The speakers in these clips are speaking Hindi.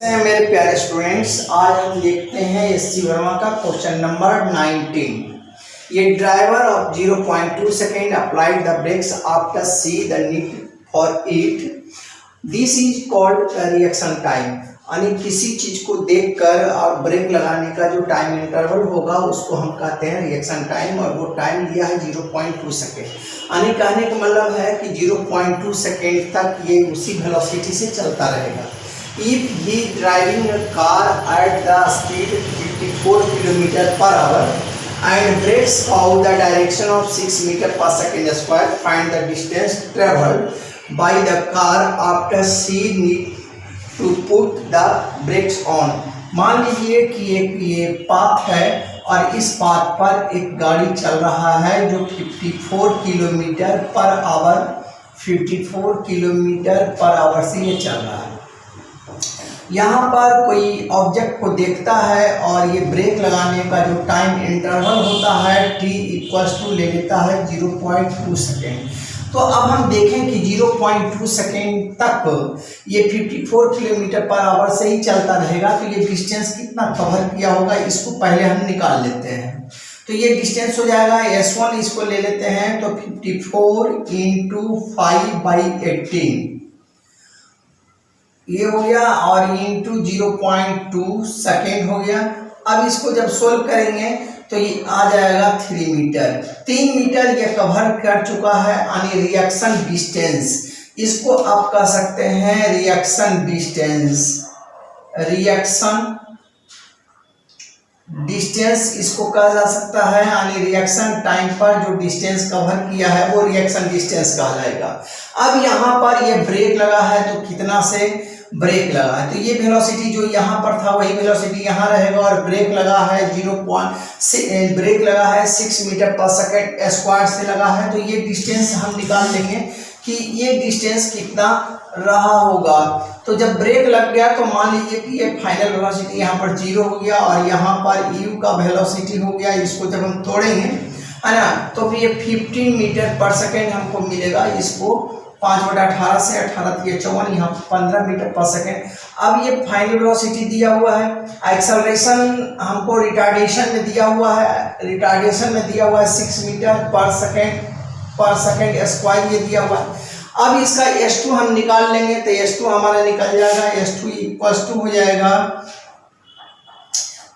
मेरे प्यारे स्टूडेंट्स, आज हम देखते हैं एससी वर्मा का क्वेश्चन नंबर 19। ये driver of 0.2 second applied the brakes after see the need for it, this is called reaction time. यानी किसी चीज को देखकर और ब्रेक लगाने का जो टाइम इंटरवल होगा उसको हम कहते हैं रिएक्शन टाइम, और वो टाइम लिया है 0.2 सेकेंड। यानी कहने का मतलब है कि 0.2 सेकेंड तक ये उसी वेलोसिटी से चलता रहेगा। If he driving a car at the speed 54 km/h and brakes out the direction of 6 m/s², find the distance traveled by the car after she need to put the brakes on। मान लीजिए कि ये पाथ है और इस पाथ पर एक गाड़ी चल रहा है जो 54 km/h 54 km/h से ये चल रहा है। यहाँ पर कोई ऑब्जेक्ट को देखता है और ये ब्रेक लगाने का जो टाइम इंटरवल होता है t = ले लेता है 0.2 सेकेंड। तो अब हम देखें कि 0.2 सेकेंड तक ये 54 km/h से ही चलता रहेगा, तो ये डिस्टेंस कितना कवर किया होगा इसको पहले हम निकाल लेते हैं। तो ये डिस्टेंस हो जाएगा S1, इसको ले लेते हैं तो 54 × 5/18 ये हो गया, और इंटू 0.2 सेकेंड हो गया। अब इसको जब सोल्व करेंगे तो ये आ जाएगा 3 मीटर। 3 मीटर ये कवर कर चुका है, यानी रिएक्शन डिस्टेंस। इसको आप कह सकते हैं रिएक्शन डिस्टेंस। रिएक्शन डिस्टेंस इसको कहा जा सकता है, यानी रिएक्शन टाइम पर जो डिस्टेंस कवर किया है वो रिएक्शन डिस्टेंस कहा जाएगा। अब यहाँ पर ये ब्रेक लगा है तो कितना से ब्रेक लगा है, तो ये वेलोसिटी जो यहाँ पर था वही वेलोसिटी यहाँ रहेगा, और ब्रेक लगा है 6 m/s² से लगा है। तो ये डिस्टेंस हम निकाल लेंगे कि ये डिस्टेंस कितना रहा होगा। तो जब ब्रेक लग गया तो मान लीजिए कि ये फाइनल वेलोसिटी यहाँ पर 0 हो गया और यहाँ पर u का वेलोसिटी हो गया। इसको जब हम तोड़ेंगे है ना, तो फिर ये 15 मीटर/सेकेंड हमको मिलेगा। इसको 5/18 से 18 × 54 यहाँ 15 मीटर/सेकेंड। अब ये फाइनल वेलोसिटी दिया हुआ है, एक्सेलरेशन हमको रिटार्डेशन में दिया हुआ है। रिटार्डेशन में दिया हुआ है 6 मीटर/सेकेंड ये दिया हुआ है। अब इसका S2 हम निकाल लेंगे तो S2 हमारा निकल जाएगा। S2 = हो जाएगा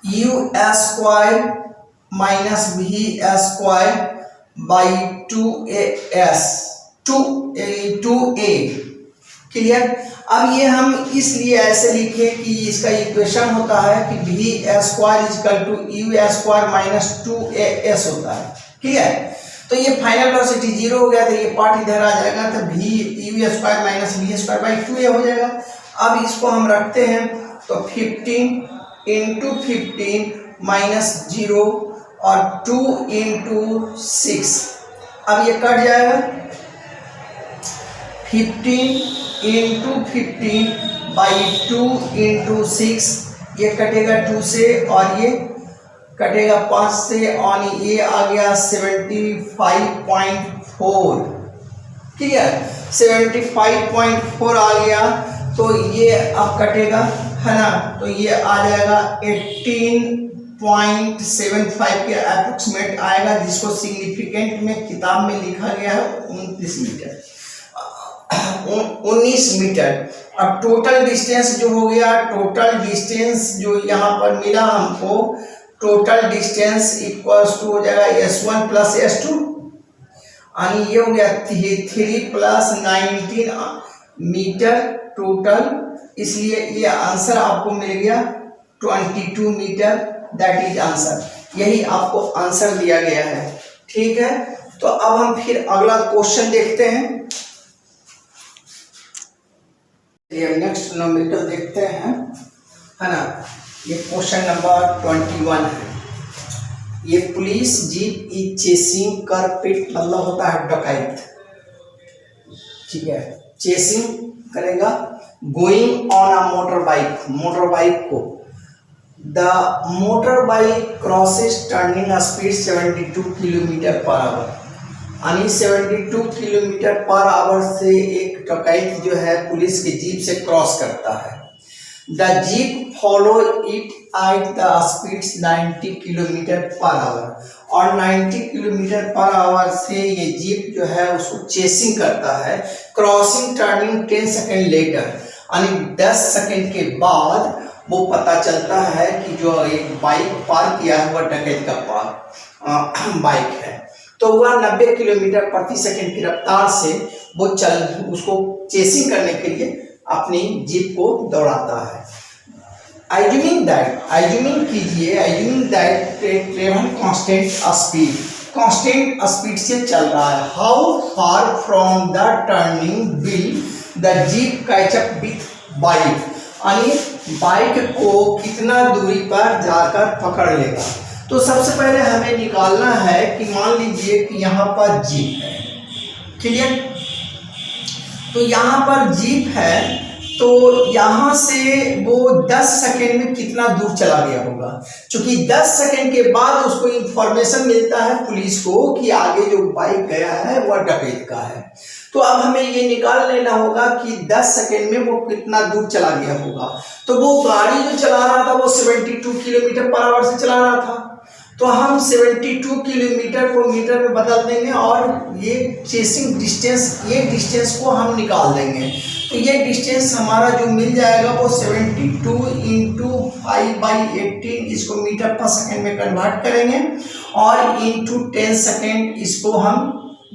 u² - v² 2a। क्लियर। अब ये हम इसलिए ऐसे लिखे कि इसका इक्वेशन होता है कि v² = u² - 2as होता है। ठीक है, तो ये फाइनल वेलोसिटी 0 हो गया तो ये पार्ट इधर आ जाएगा, तो u² - v² 2a हो जाएगा। अब इसको हम रखते हैं तो 15 × 15 - 0 और 2 × 6। अब ये कट जाएगा 15 × 15/2 × 6, ये कटेगा 2 से और ये कटेगा 5 से, और ये आ गया 75.4। ठीक है, 75.4 आ गया। तो ये अब कटेगा है ना, तो ये आ जाएगा 18.75 के अप्रोक्सीमेट आएगा, जिसको सिग्निफिकेंट में किताब में लिखा गया है 19 मीटर। अब टोटल डिस्टेंस जो हो गया, टोटल डिस्टेंस जो यहाँ पर मिला हमको, टोटल डिस्टेंस = हो जाएगा S1 + S2, यानी ये हो गया 3 + 19 मीटर टोटल। इसलिए ये आंसर आपको मिल गया 22 मीटर। That is answer. यही आपको आंसर दिया गया है। ठीक है, तो अब हम फिर अगला क्वेश्चन देखते हैं। ये नेक्स्ट नंबर देखते हैं है ना। ये क्वेश्चन नंबर 21 है। ये police jeep is chasing culprit, मतलब होता है डकैत। ठीक है, चेसिंग करेगा going on a motorbike को। The motorbike crosses turning speed 72 km/h, यानी 72 km/h से एक डकैत जो है पुलिस की जीप से क्रॉस करता है। The jeep follow it at the speed 90 kilometre per hour, और 90 किलोमीटर पर आवर से ये जीप जो है उसको चेसिंग करता है। क्रॉसिंग टर्निंग 10 सेकेंड लेटर, यानी 10 सेकेंड के बाद वो पता चलता है कि जो एक बाइक पार किया हुआ डकैत का बाइक है, तो वह 90 किलोमीटर प्रति सेकंड की रफ्तार से वो उसको चेसिंग करने के लिए अपनी जीप को दौड़ाता है। एज्यूमिंग कीजिए, assuming that travel constant speed से चल रहा है। How far from the turning will the jeep catch up with bike, यानी बाइक को कितना दूरी पर जाकर पकड़ लेगा। तो सबसे पहले हमें निकालना है कि मान लीजिए कि यहाँ पर जीप है, क्लियर। तो यहाँ पर जीप है, तो यहाँ से वो 10 सेकेंड में कितना दूर चला गया होगा। क्योंकि 10 सेकेंड के बाद उसको इंफॉर्मेशन मिलता है पुलिस को कि आगे जो बाइक गया है वह डकैत का है। तो अब हमें ये निकाल लेना होगा कि 10 सेकेंड में वो कितना दूर चला गया होगा। तो वो गाड़ी जो चला रहा था वो 72 किलोमीटर पर आवर से चला रहा था, तो हम 72 किलोमीटर को मीटर में बदल देंगे और ये चेसिंग डिस्टेंस, ये डिस्टेंस को हम निकाल देंगे। तो ये डिस्टेंस हमारा जो मिल जाएगा वो 72 इंटू 5/18, इसको मीटर पर सेकेंड में कन्वर्ट करेंगे और इंटू 10 सेकेंड इसको हम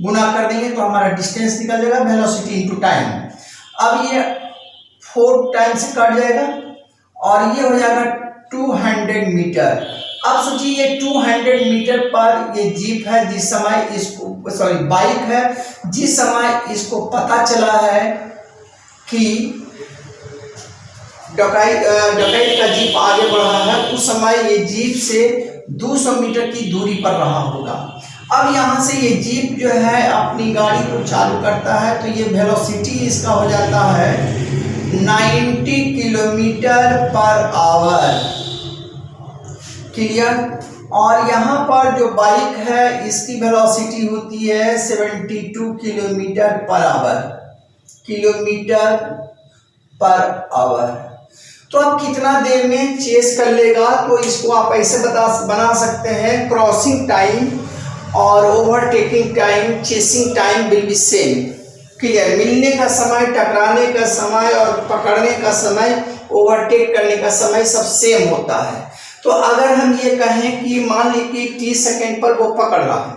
गुना कर देंगे, तो हमारा डिस्टेंस निकल जाएगा, वेलोसिटी इंटू टाइम। अब ये 4 टाइम से कट जाएगा और ये हो जाएगा 200 मीटर। अब सोचिए ये 200 मीटर पर ये जीप है, जिस समय इसको बाइक है, जिस समय इसको पता चला है कि डकैत का जीप आगे बढ़ रहा है, उस समय ये जीप से 200 मीटर की दूरी पर रहा होगा। अब यहाँ से ये जीप जो है अपनी गाड़ी को चालू करता है, तो ये वेलोसिटी इसका हो जाता है 90 किलोमीटर पर आवर, क्लियर। और यहाँ पर जो बाइक है इसकी वेलोसिटी होती है 72 किलोमीटर पर आवर। तो अब कितना देर में चेस कर लेगा, तो इसको आप ऐसे बना सकते हैं, क्रॉसिंग टाइम और overtaking time, chasing time will be same, clear. मिलने का समय, टकराने का समय और पकड़ने का समय, ओवरटेक करने का समय सब सेम होता है। तो अगर हम ये कहें कि मान ली कि 30 सेकेंड पर वो पकड़ रहा है,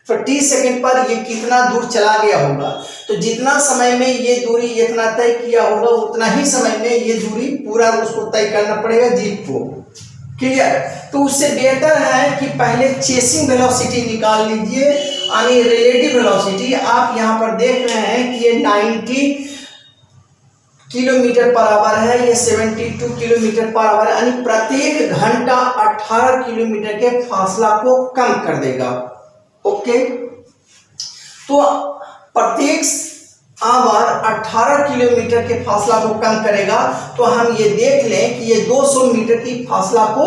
तो 30 सेकेंड पर ये कितना दूर चला गया होगा, तो जितना समय में ये दूरी इतना तय किया होगा उतना ही समय में ये दूरी पूरा उसको तय करना पड़ेगा जीप को, क्लियर। तो उससे बेहतर है कि पहले चेसिंग वेलोसिटी निकाल लीजिए, यानी रिलेटिव वेलोसिटी। आप यहाँ पर देख रहे हैं कि ये 90 किलोमीटर पर आवर है, ये 72 किलोमीटर पर आवर, यानी प्रत्येक घंटा 18 किलोमीटर के फासला को कम कर देगा, ओके। तो प्रत्येक आवर 18 किलोमीटर के फासला को कम करेगा, तो हम ये देख लें कि ये 200 मीटर की फासला को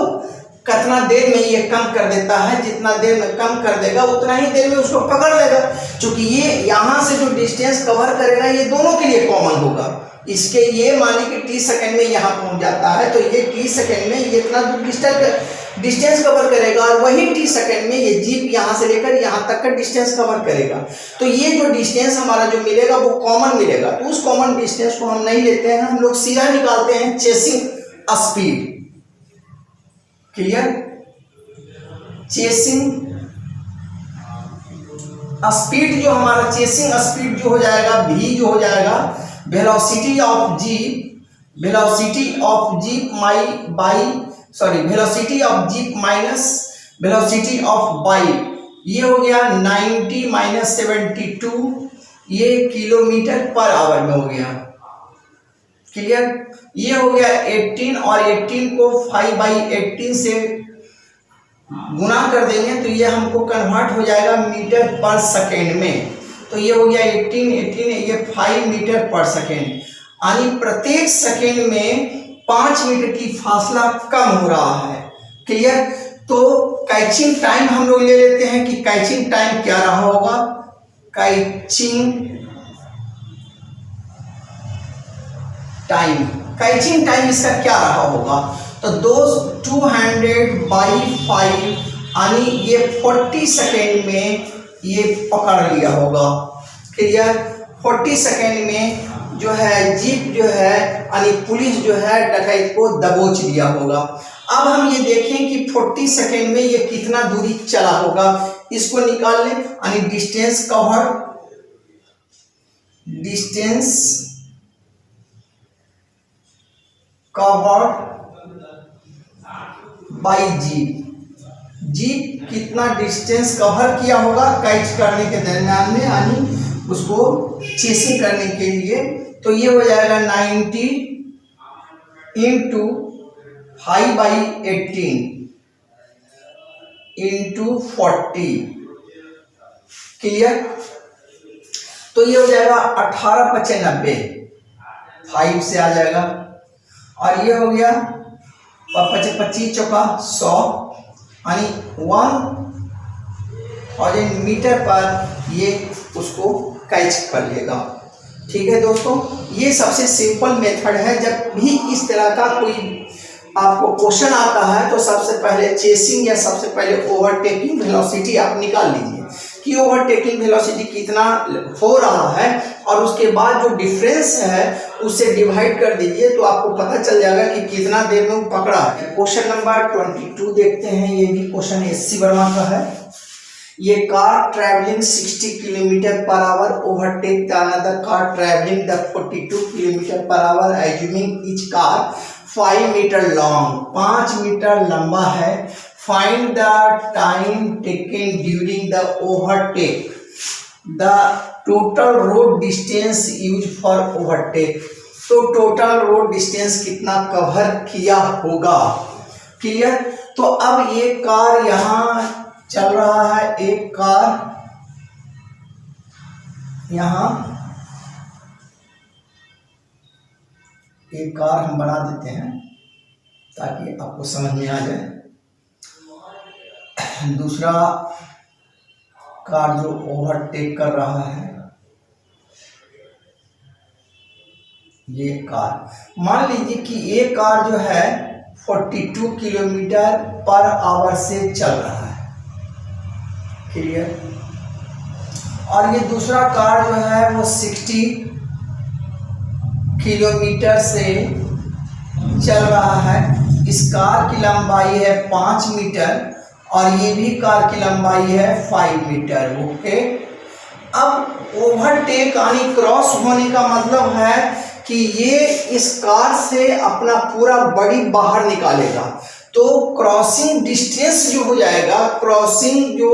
कितना देर में ये कम कर देता है। जितना देर में कम कर देगा उतना ही देर में उसको पकड़ लेगा, क्योंकि ये यहाँ से जो डिस्टेंस कवर करेगा ये दोनों के लिए कॉमन होगा। इसके ये मान ली कि 30 सेकेंड में यहाँ पहुँच जाता है, तो ये 30 सेकेंड में ये इतना डिस्टेंस कवर करेगा और वही 30 सेकेंड में ये जीप यहाँ से लेकर यहाँ तक का डिस्टेंस कवर करेगा। तो ये जो डिस्टेंस हमारा जो मिलेगा वो कॉमन मिलेगा। तो उस कॉमन डिस्टेंस को हम नहीं लेते हैं, हम लोग सीधा निकालते हैं chasing speed, clear. Chasing speed जो हमारा चेसिंग स्पीड जो हो जाएगा, v जो हो जाएगा velocity of jeep minus velocity of bike, ये हो गया 90 माइनस 72, ये किलोमीटर पर आवर में हो गया, क्लियर। ये हो गया 18 और 18 को 5/18 से गुना कर देंगे तो ये हमको कन्वर्ट हो जाएगा मीटर पर सेकेंड में। तो ये हो गया 18 ये 5 मीटर पर सेकेंड, यानी प्रत्येक सेकेंड में 5 मीटर की फासला कम हो रहा है, क्लियर। तो कैचिंग टाइम हम लोग ले लेते हैं कि कैचिंग टाइम क्या रहा होगा। कैचिंग कैचिंग टाइम इसका क्या रहा होगा, तो 200/5 यानी ये 40 सेकेंड में ये पकड़ लिया होगा। क्लियर, 40 सेकेंड में जो है जीप जो है यानी पुलिस जो है डकैत को दबोच लिया होगा। अब हम ये देखें कि 40 सेकेंड में ये कितना दूरी चला होगा, इसको निकाल लें। यानी डिस्टेंस कवर्ड बाय जीप कितना डिस्टेंस कवर किया होगा कैच करने के दरम्यान में, यानी उसको चेसिंग करने के लिए। तो ये हो जाएगा 90 × 5/18 × 40। क्लियर, तो ये हो जाएगा 18×95, 5 से आ जाएगा। और ये हो गया 25 चौका 100 यानी 1000 मीटर पर ये उसको कैच कर लेगा। ठीक है दोस्तों, ये सबसे सिंपल मेथड है। जब भी इस तरह का कोई आपको क्वेश्चन आता है तो सबसे पहले चेसिंग या सबसे पहले ओवरटेकिंग वेलोसिटी आप निकाल लीजिए कि ओवरटेकिंग वेलोसिटी कितना हो रहा है, और उसके बाद जो डिफरेंस है उससे डिवाइड कर दीजिए तो आपको पता चल जाएगा कि कितना देर में वो पकड़ा है। क्वेश्चन नंबर 22 देखते हैं। ये भी क्वेश्चन एससी वर्मा का है। ये car travelling 60 km/h overtake the another car travelling the 42 km/h assuming each car 5 metre long, 5 metre लंबा है। Find the time taken during the overtake, the total road distance use for overtake. तो टोटल रोड डिस्टेंस कितना कवर किया होगा। क्लियर, तो अब ये कार यहाँ चल रहा है, एक कार यहाँ, एक कार हम बना देते हैं ताकि आपको समझ में आ जाए। दूसरा कार जो ओवरटेक कर रहा है, ये कार, मान लीजिए कि ये कार जो है 42 km/h से चल रहा है। क्लियर, और ये दूसरा कार जो है वो 60 किलोमीटर से चल रहा है। इस कार की लंबाई है 5 मीटर और ये भी कार की लंबाई है 5 मीटर। ओके, अब ओवरटेक यानी क्रॉस होने का मतलब है कि ये इस कार से अपना पूरा बॉडी बाहर निकालेगा। तो क्रॉसिंग डिस्टेंस जो हो जाएगा, क्रॉसिंग जो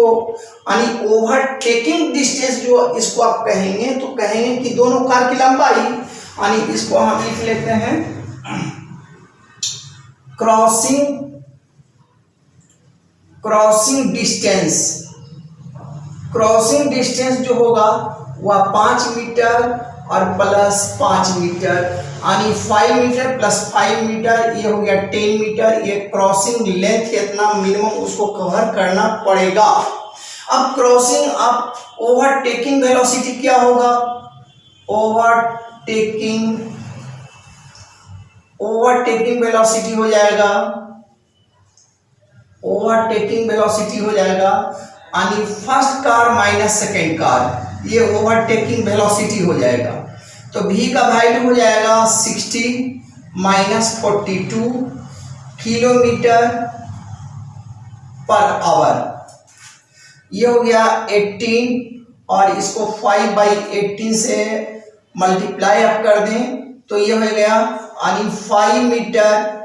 यानी ओवरटेकिंग डिस्टेंस जो इसको आप कहेंगे, तो कहेंगे कि दोनों कार की लंबाई, यानी इसको हम लिख लेते हैं क्रॉसिंग डिस्टेंस जो होगा वह 5 मीटर और प्लस 5 मीटर, यानी 5 मीटर प्लस 5 मीटर, ये हो गया 10 मीटर। ये क्रॉसिंग लेंथ कितना मिनिमम उसको कवर करना पड़ेगा। अब क्रॉसिंग, अब ओवरटेकिंग वेलोसिटी क्या होगा, ओवरटेकिंग वेलोसिटी हो जाएगा, यानी first car minus second car, ये ओवरटेकिंग वेलोसिटी हो जाएगा। तो v का वैल्यू हो जाएगा 60 - 42 किलोमीटर पर आवर। ये हो गया 18 और इसको 5/18 से मल्टीप्लाई आप कर दें तो ये हो गया, यानी 5 मीटर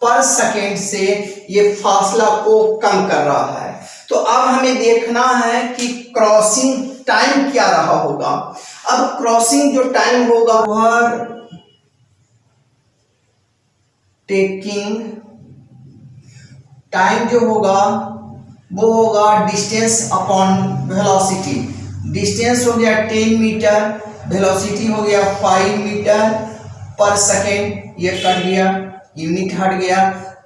पर सेकेंड से ये फासला को कम कर रहा है। तो अब हमें देखना है कि क्रॉसिंग टाइम क्या रहा होगा। अब क्रॉसिंग जो टाइम होगा वह टेकिंग टाइम जो होगा वो होगा डिस्टेंस अपॉन वेलोसिटी। डिस्टेंस हो गया 10 मीटर, वेलोसिटी हो गया 5 मीटर पर सेकेंड, ये कट गया, यूनिट हट गया,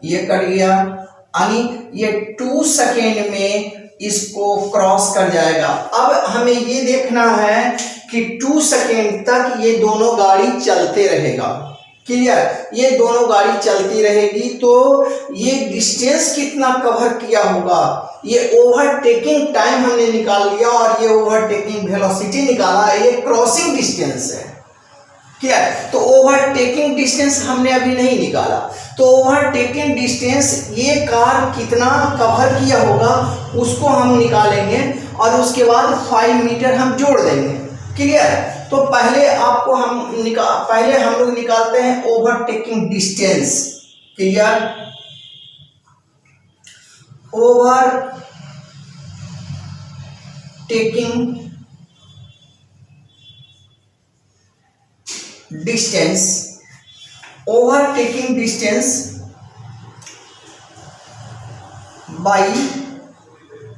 ये कट गया, यानी ये 2 सेकेंड में इसको क्रॉस कर जाएगा। अब हमें ये देखना है कि 2 सेकेंड तक ये दोनों गाड़ी चलते रहेगा। क्लियर, ये दोनों गाड़ी चलती रहेगी तो ये डिस्टेंस कितना कवर किया होगा, ये ओवरटेकिंग टाइम हमने निकाल लिया और ये ओवरटेकिंग वेलोसिटी निकाला, ये क्रॉसिंग डिस्टेंस है। क्लियर, तो ओवरटेकिंग डिस्टेंस हमने अभी नहीं निकाला, तो ओवरटेकिंग डिस्टेंस ये कार कितना कवर किया होगा उसको हम निकालेंगे और उसके बाद 5 मीटर हम जोड़ देंगे। क्लियर, तो पहले हम लोग निकालते हैं overtaking distance. Clear, overtaking distance by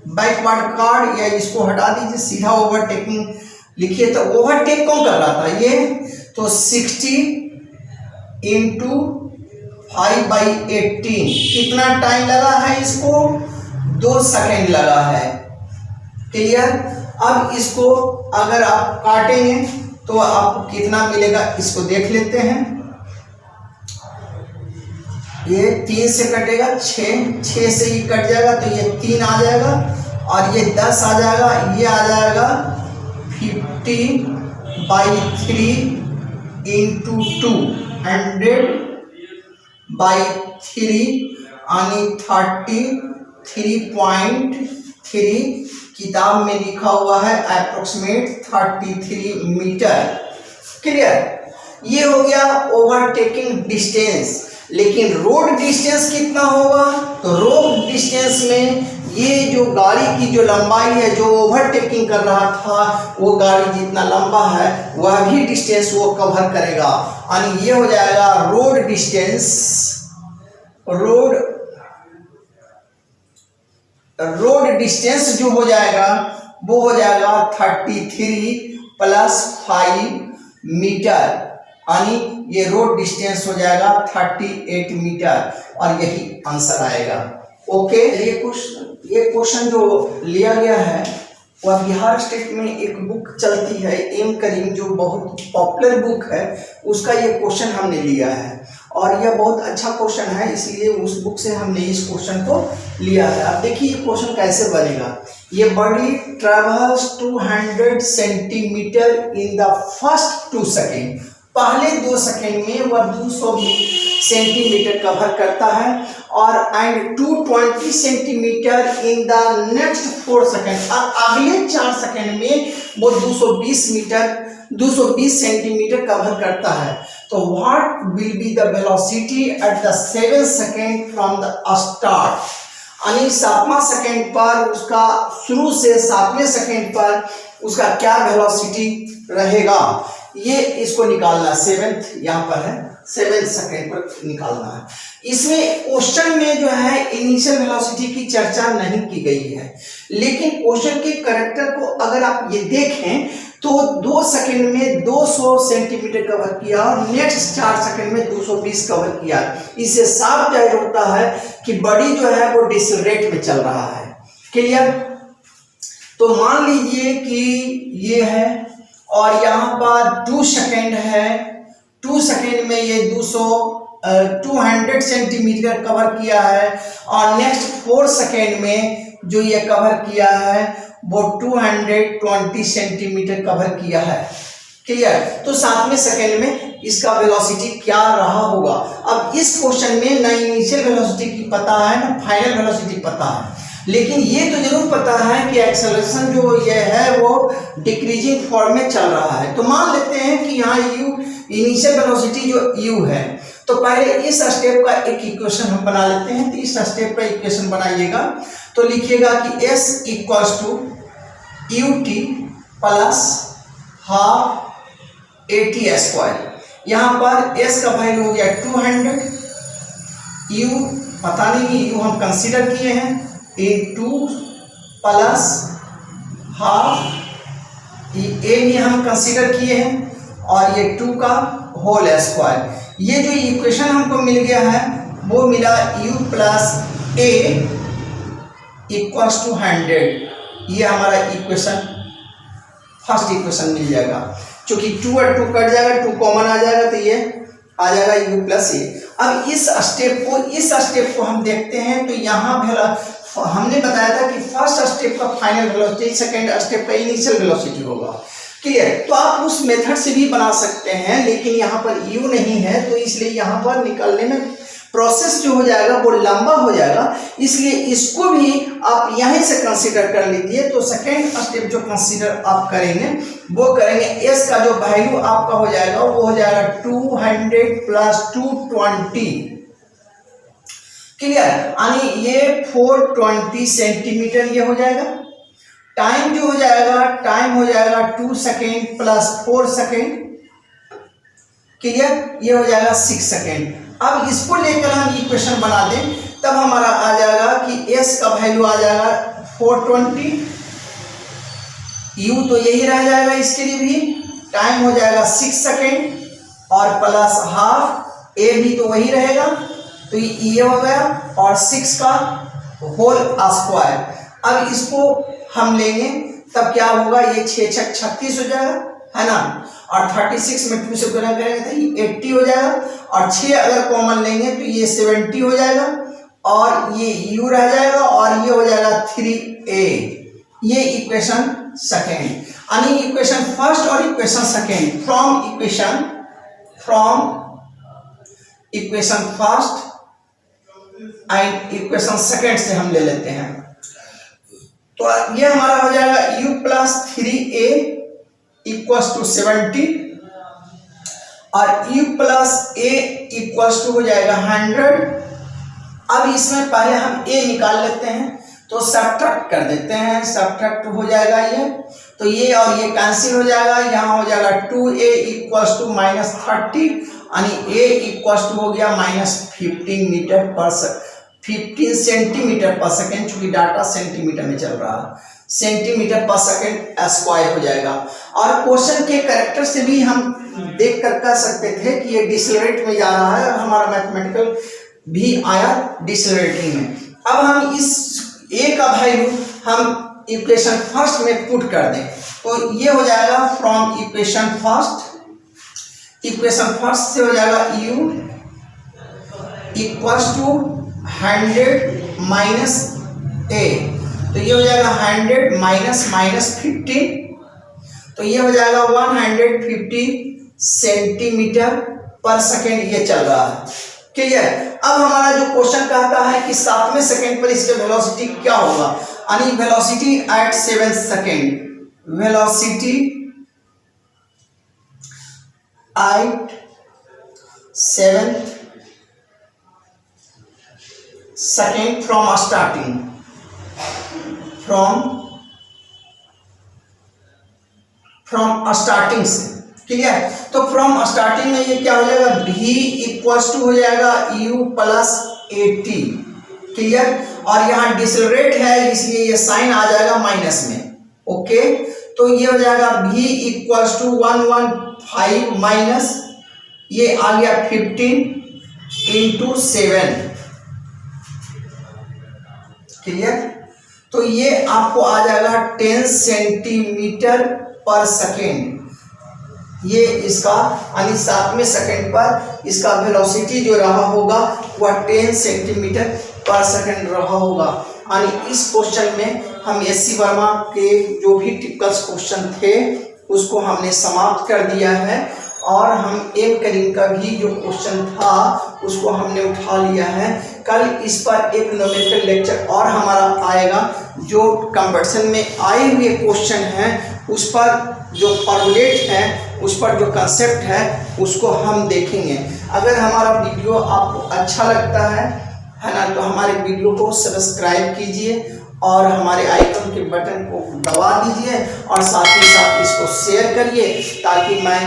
backward card, या इसको हटा दीजिए, सीधा ओवरटेकिंग लिखिए। तो ओवरटेक कौन कर रहा था ये, तो 60 इंटू 5/18, कितना टाइम लगा है इसको, 2 सेकेंड लगा है। क्लियर, अब इसको अगर आप काटेंगे तो आपको कितना मिलेगा, इसको देख लेते हैं। ये 3 से कटेगा, 6 से ही कट जाएगा तो ये 3 आ जाएगा और ये 10 आ जाएगा, ये आ जाएगा 50/3 इंटू 2, 100/3 यानी 33.3, किताब में लिखा हुआ है अप्रोक्सीमेट 33 मीटर। क्लियर, ये हो गया ओवरटेकिंग डिस्टेंस। लेकिन रोड डिस्टेंस कितना होगा, तो रोड डिस्टेंस में ये जो गाड़ी की जो लंबाई है, जो ओवरटेकिंग कर रहा था वो गाड़ी जितना लंबा है वह भी डिस्टेंस वो कवर करेगा, यानी ये हो जाएगा रोड डिस्टेंस। रोड डिस्टेंस जो हो जाएगा वो हो जाएगा 33 + 5 मीटर, यानी ये रोड डिस्टेंस हो जाएगा 38 मीटर और यही आंसर आएगा। ओके, ये क्वेश्चन जो लिया गया है वह बिहार स्टेट में एक बुक चलती है एम करीम, जो बहुत पॉपुलर बुक है, उसका ये क्वेश्चन हमने लिया है और यह बहुत अच्छा क्वेश्चन है, इसलिए उस बुक से हमने इस क्वेश्चन को लिया है। अब देखिए ये क्वेश्चन कैसे बनेगा। ये body travels 200 centimetre in the first 2 second, पहले 2 सेकेंड में वह 200 सेंटीमीटर कवर करता है और and 220 centimetre in the next 4 second, और अगले 4 सेकेंड में वो 220 सेंटीमीटर कवर करता है। तो what will be the velocity at the 7 second from the start, यानी 7वां सेकेंड पर उसका, शुरू से 7वें सेकेंड पर उसका क्या वेलोसिटी रहेगा, ये इसको निकालना। 7th यहाँ पर है, 7 सेकेंड पर निकालना है। इसमें क्वेश्चन में जो है इनिशियल वेलोसिटी की चर्चा नहीं की गई है, लेकिन क्वेश्चन के कैरेक्टर को अगर आप ये देखें तो 2 सेकेंड में 200 सेंटीमीटर कवर किया और नेक्स्ट 4 सेकेंड में 220 कवर किया। इससे साफ जाहिर होता है कि बॉडी जो है वो डिसलेरेट में चल रहा है। क्लियर, तो मान लीजिए कि ये है और यहाँ पर 2 सेकेंड है, 2 सेकेंड में ये 200 सेंटीमीटर कवर किया है और नेक्स्ट 4 सेकेंड में जो ये कवर किया है वो 220 सेंटीमीटर कवर किया है। क्लियर, तो 7वें सेकेंड में इसका वेलोसिटी क्या रहा होगा। अब इस क्वेश्चन में ना इनिशियल वेलोसिटी की पता है ना फाइनल वेलोसिटी पता है, लेकिन ये तो जरूर पता है कि एक्सेलरेशन जो ये है वो डिक्रीजिंग फॉर्म में चल रहा है। तो मान लेते हैं कि यहाँ u इनिशियल वेलोसिटी जो u है, तो पहले इस स्टेप का एक इक्वेशन हम बना लेते हैं। तो इस स्टेप का इक्वेशन बनाइएगा तो लिखिएगा कि s = ut + ½ at²। यहाँ पर s का वैल्यू हो गया 200, u पता नहीं, u हम कंसीडर किए हैं, + ½ a भी हम कंसीडर किए हैं और ये 2 का होल स्क्वायर। ये जो इक्वेशन हमको मिल गया है वो मिला u + a = 100। ये हमारा इक्वेशन, फर्स्ट इक्वेशन मिल जाएगा। क्योंकि 2 और 2 कट जाएगा, 2 कॉमन आ जाएगा तो ये आ जाएगा u प्लस ए। अब इस स्टेप को हम देखते हैं। तो यहाँ हमने बताया था कि फर्स्ट स्टेप का फाइनल वेलोसिटी सेकंड स्टेप का इनिशियल वेलोसिटी होगा। क्लियर? तो आप उस मेथड से भी बना सकते हैं, लेकिन यहाँ पर u नहीं है तो इसलिए यहाँ पर निकालने में प्रोसेस जो हो जाएगा वो लंबा हो जाएगा, इसलिए इसको भी आप यहीं से कंसीडर कर लीजिए। तो सेकेंड स्टेप जो कंसीडर आप करेंगे वो करेंगे s का जो वैल्यू आपका हो जाएगा वो हो जाएगा 200 प्लस 220। क्लियर? यानी ये 420 सेंटीमीटर ये हो जाएगा। टाइम जो हो जाएगा 2 सेकेंड प्लस 4 सेकेंड। क्लियर? ये हो जाएगा 6 सेकेंड। अब इसको लेकर हम इक्वेशन बना दें तब हमारा आ जाएगा कि s का वैल्यू आ जाएगा 420, u तो यही रह जाएगा इसके लिए भी, टाइम हो जाएगा 6 सेकेंड और प्लस हाफ a भी तो वही रहेगा, तो ये हो गया और 6 का होल स्क्वायर। अब इसको हम लेंगे तब क्या होगा, ये 6 6 36 हो जाएगा, है ना, और 36 में 2 से गुणा करेंगे तो ये 80 हो जाएगा, और 6 अगर कॉमन लेंगे तो ये 70 हो जाएगा, और ये u रह जाएगा और ये हो जाएगा 3a। ये इक्वेशन सेकेंड, यानी इक्वेशन फर्स्ट और equation second from equation first and equation second से हम ले लेते हैं। तो ये हमारा हो जाएगा u plus 3a equals to 70 और u plus a equals to हो जाएगा 100। अब इसमें पहले हम a निकाल लेते हैं, तो सब्ट्रैक्ट कर देते हैं, सब्ट्रैक्ट हो जाएगा ये, तो ये और ये कैंसिल हो जाएगा, यहाँ हो जाएगा 2a इक्वल्स टू -30, यानी a इक्वल्स टू हो गया -15 सेंटीमीटर पर सेकेंड, चूंकि डाटा सेंटीमीटर में चल रहा है, सेंटीमीटर पर सेकेंड स्क्वायर हो जाएगा। और क्वेश्चन के कैरेक्टर से भी हम देख कर कह सकते थे कि ये डिसलरेट में जा रहा है, और हमारा मैथमेटिकल भी आया डिसलरेटिंग में। अब हम इस a का वैल्यू हम इक्वेशन फर्स्ट में पुट कर दें, तो ये हो जाएगा फ्रॉम इक्वेशन फर्स्ट से हो जाएगा u equals to 100 minus a, तो ये हो जाएगा 100 माइनस -15, तो ये हो जाएगा 150 सेंटीमीटर पर सेकेंड ये चल रहा है। क्लियर? अब हमारा जो क्वेश्चन कहता है कि 7वें सेकेंड पर इसके वेलोसिटी क्या होगा, यानी velocity at 7 second, velocity at 7 second from starting से। क्लियर? तो फ्रॉम स्टार्टिंग में ये क्या हो जाएगा, v इक्वल्स टू हो जाएगा u प्लस 80। क्लियर? और यहाँ डिसलरेट है इसलिए ये साइन आ जाएगा माइनस में। ओके, तो ये हो जाएगा v इक्वल्स टू 115 माइनस ये आ गया 15 इंटू 7। क्लियर? तो ये आपको आ जाएगा 10 सेंटीमीटर पर सेकेंड। ये इसका यानी 7वें सेकेंड पर इसका वेलोसिटी जो रहा होगा वह 10 सेंटीमीटर पर सेकेंड रहा होगा। यानी इस क्वेश्चन में हम एससी वर्मा के जो भी टिपिकल क्वेश्चन थे उसको हमने समाप्त कर दिया है, और हम एम करीम का भी जो क्वेश्चन था उसको हमने उठा लिया है। कल इस पर एक न्यूमेरिकल लेक्चर और हमारा आएगा, जो कंपटीशन में आए हुए क्वेश्चन हैं उस पर जो फॉर्मुलेट है, उस पर जो कंसेप्ट है उसको हम देखेंगे। अगर हमारा वीडियो आपको अच्छा लगता है ना, तो हमारे वीडियो को सब्सक्राइब कीजिए और हमारे आइकन के बटन को दबा दीजिए, और साथ ही साथ इसको शेयर करिए ताकि मैं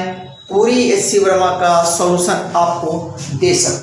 पूरी एससी वर्मा का सॉल्यूशन आपको दे सकूं।